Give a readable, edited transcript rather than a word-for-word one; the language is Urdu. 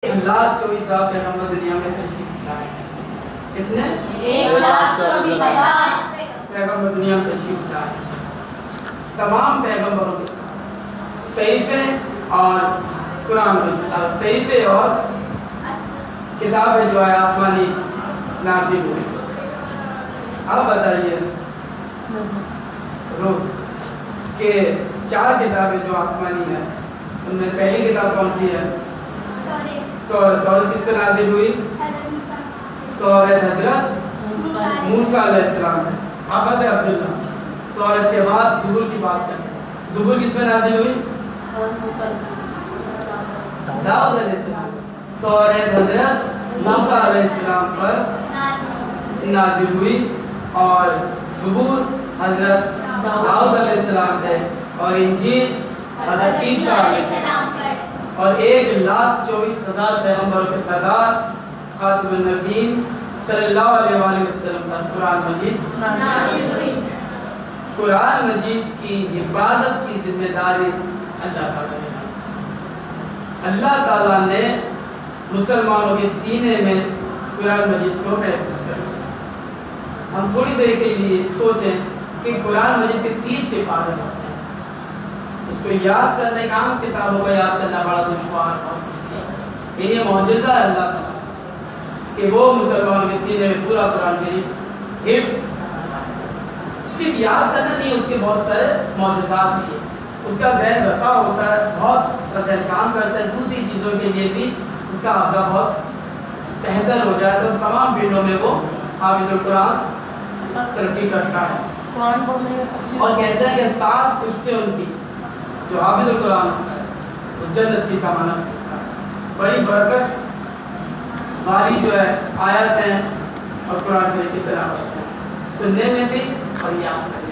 1,24,000 پیغمبر دنیا میں تشریف لائے. کتنے؟ 1,24,000 پیغمبر دنیا میں تشریف لائے. تمام پیغمبروں کے ساتھ صحیفے اور قرآن صحیفے اور کتابیں جو ہے آسمانی نازل ہوئی. اب بتائیے روز کہ 4 کتابیں جو آسمانی ہیں ان میں پہلی کتاب کون سی ہے؟ توریت. کس پہ نازل ہوئی؟ توریت حضرت موسیٰ علیہ السلام ہے. عبد عبداللہ. توریت کے بعد زبور کی بات کریں. زبور کس پہ نازل ہوئی؟ داؤد علیہ السلام. توریت حضرت موسیٰ علیہ السلام پر نازل ہوئی اور زبور حضرت داؤد علیہ السلام پہ اور انجیل حضرت عیسیٰ علیہ السلام پر اور 1,24,000 پیغمبروں کے سردار خاتم النبیین صلی اللہ علیہ وآلہ وسلم پر قرآن مجید نازل ہوئی. قرآن مجید کی حفاظت کی ذمہ داری اللہ تعالیٰ نے. اللہ تعالیٰ نے مسلمانوں کے سینے میں قرآن مجید کو محفوظ کر دیا. ہم تھوڑی دیر کے لیے سوچیں کہ قرآن مجید کے 30 سپارے ہوتے ہیں. اس کو یاد کرنے کا عام کتابوں کو یاد کرنا بڑا دشوار اور مشکل ہے. یہ معجزہ ہے اللہ تعالیٰ کہ وہ مسلمانوں کے سینے میں پورا قرآن شریف حفظ. صرف یاد کرنا نہیں، اس کے بہت سارے معجزات بھی ہیں. اس کا ذہن رسا ہوتا ہے، بہت اس کا ذہن کام کرتا ہے. دوسری چیزوں کے لیے بھی اس کا حافظہ بہت بہتر ہو جائے تو تمام فیلڈوں میں وہ حافظ القرآن ترقی کرتا ہے. اور کہتے ہیں کہ 7 پشتیں ان کی جو حافظ القرآن وہ جنت کی ضمانت. بڑی برکت والی جو ہے آیات ہیں اور قرآن شریف کی تلاوت ہے، سننے میں بھی اور یاد کرنے